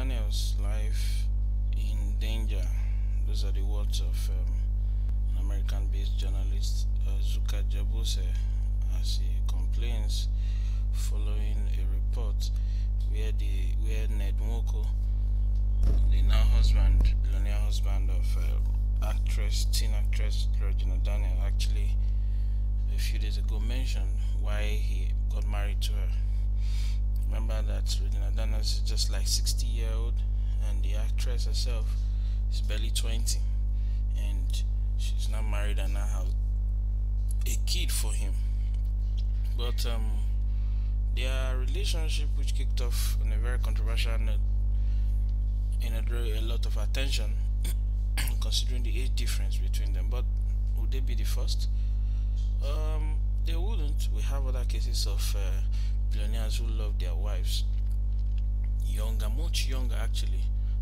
Daniels' life in danger. Those are the words of an American-based journalist, Zuka Jabose, as he complains following a report where NED NWOKO, the now husband, billionaire husband of teen actress Regina Daniel, actually a few days ago mentioned why he got married to her. Remember that Regina Daniel is just like 60-year-old, and the actress herself is barely 20, and she's not married and now has a kid for him. But their relationship, which kicked off on a very controversial note, drew a lot of attention considering the age difference between them. But would they be the first? They wouldn't. We have other cases of billionaires who love their wives younger, much younger actually,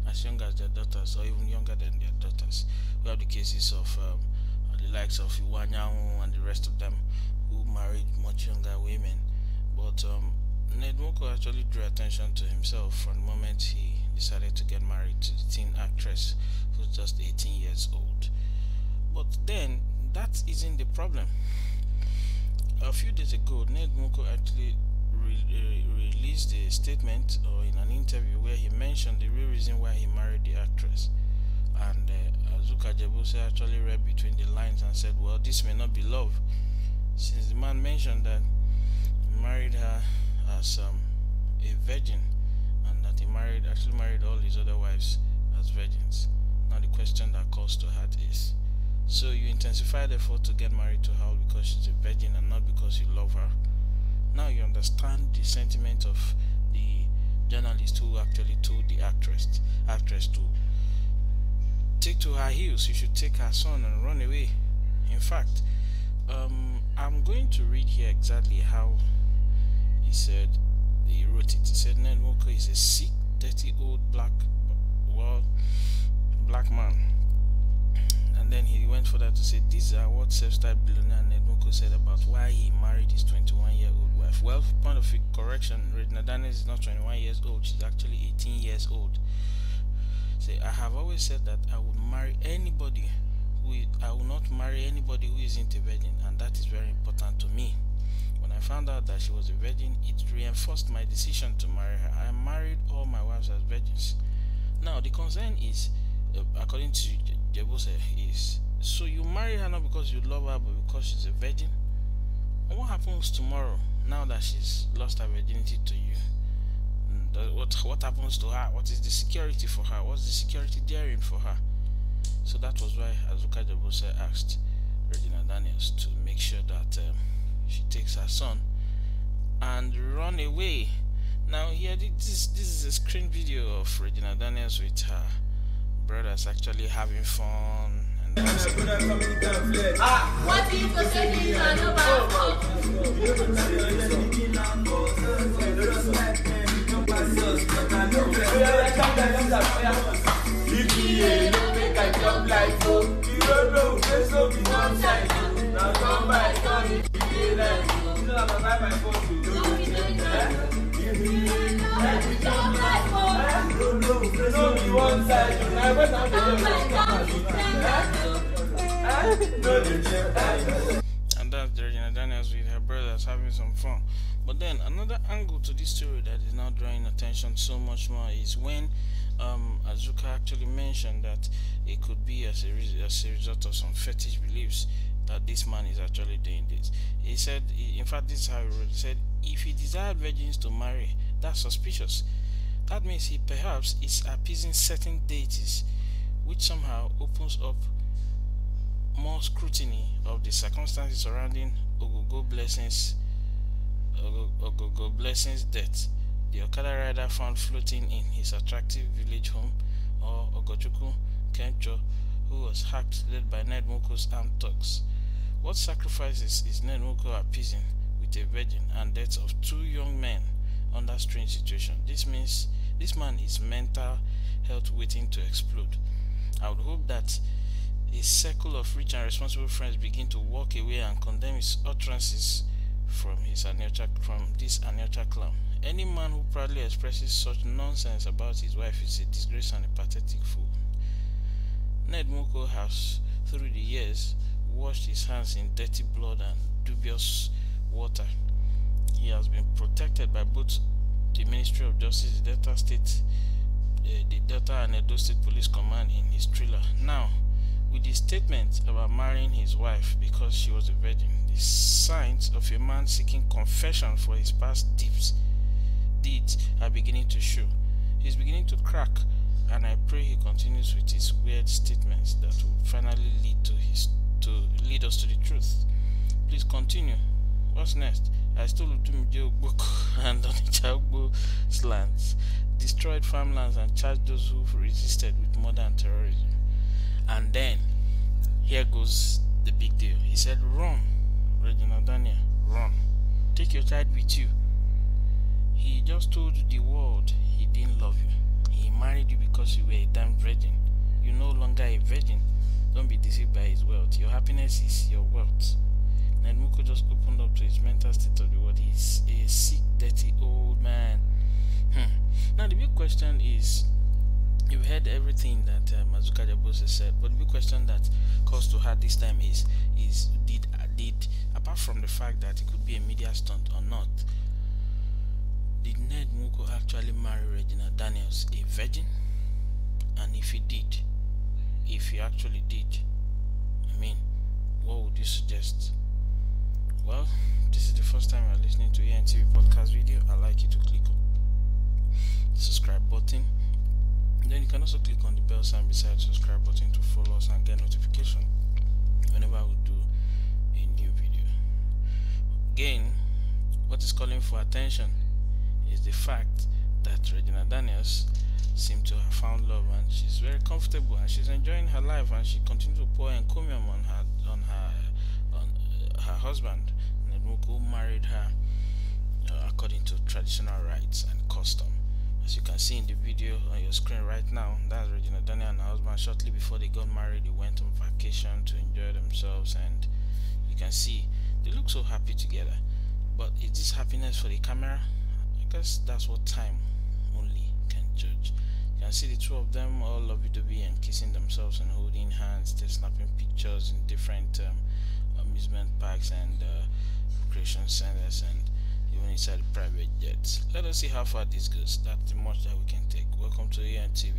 as young as their daughters, or even younger than their daughters. We have the cases of the likes of Iwanyanwu and the rest of them who married much younger women. But NED NWOKO actually drew attention to himself from the moment he decided to get married to the teen actress who's just 18 years old. But then that isn't the problem. A few days ago, NED NWOKO actually released a statement or in an interview where he mentioned the real reason why he married the actress. And Zuka Jabose actually read between the lines and said, well, this may not be love, since the man mentioned that he married her as a virgin, and that he actually married all his other wives as virgins. Now the question that calls to heart is, so you intensified the effort to get married to her because she's a virgin and not because you love her? Now you understand the sentiment of the journalist who actually told the actress to take to her heels. You should take her son and run away. In fact, I'm going to read here exactly how he wrote it. He said NED NWOKO is a sick, dirty old black man. And then he went further to say these are what self-styled billionaire NED NWOKO said about why he married his 21-year-old wife. Well, point of correction, Regina Daniel is not 21 years old, she's actually 18 years old. Say, I have always said that I would marry anybody I will not marry anybody who isn't a virgin, and that is very important to me. When I found out that she was a virgin, it reinforced my decision to marry her. I married all my wives as virgins. Now the concern is, according to Jabose, is so you marry her not because you love her but because she's a virgin? And what happens tomorrow now that she's lost her virginity to you? What happens to her? What is the security for her? What's the security daring for her? So that was why Zuka Jabose asked Regina Daniels to make sure that she takes her son and run away. Now here, this is a screen video of Regina Daniels with her brothers actually having fun. And what people say is about and that's Regina Daniels with her brothers having some fun. But then another angle to this story that is now drawing attention so much more is when Azuka actually mentioned that it could be as a result of some fetish beliefs that this man is actually doing this. He said, in fact, this is how he wrote. He said, if he desired virgins to marry, that's suspicious. That means he perhaps is appeasing certain deities, which somehow opens up more scrutiny of the circumstances surrounding Ogogo Blessing's death. The Okada rider found floating in his attractive village home, or Ogochukwu Kencho, who was hacked, led by NED NWOKO's armed thugs. What sacrifices is NED NWOKO appeasing with a virgin and deaths of two young men under strange situation? This means this man is mental health waiting to explode. I would hope that a circle of rich and responsible friends begin to walk away and condemn his utterances from this Aniocha clown. Any man who proudly expresses such nonsense about his wife is a disgrace and a pathetic fool. NED NWOKO has, through the years, washed his hands in dirty blood and dubious water. He has been protected by both the Ministry of Justice, the Delta and Edo State Police Command in his thriller. Now, with his statement about marrying his wife because she was a virgin, the signs of a man seeking confession for his past deeds are beginning to show. He's beginning to crack, and I pray he continues with his weird statements that will finally lead us to the truth. Please continue. What's next? I stole NED NWOKO and Onitsha slants, destroyed farmlands, and charged those who resisted with murder and terrorism. And then, here goes the big deal. He said, run, Regina Daniel, run. Take your child with you. He just told the world he didn't love you. He married you because you were a damn virgin. You're no longer a virgin. Don't be deceived by his wealth. Your happiness is your wealth. NED NWOKO just opened up to his mental state of the world. He's a sick, dirty old man. Now the big question is, you've heard everything that Azuka Jabose said, but the big question that calls to her this time is did apart from the fact that it could be a media stunt or not, did NED NWOKO actually marry Regina Daniels a virgin? And if he actually did, I mean, what would you suggest? Well, this is the first time you're listening to Entv podcast video. I'd like you to click on the subscribe button. Then you can also click on the bell sign beside the subscribe button to follow us and get notification whenever we do a new video. Again, what is calling for attention is the fact that Regina Daniels seems to have found love, and she's very comfortable and she's enjoying her life, and she continues to pour encomium on her husband. NED NWOKO married her according to traditional rites and custom. As you can see in the video on your screen right now, that's Regina Daniel and her husband. Shortly before they got married, they went on vacation to enjoy themselves, and you can see they look so happy together. But is this happiness for the camera? I guess that's what time only can judge. You can see the two of them all lovey-dovey and kissing themselves and holding hands. They're snapping pictures in different amusement parks and recreation centers, and even inside private jets. Let us see how far this goes. That's the much that we can take. Welcome to Entv.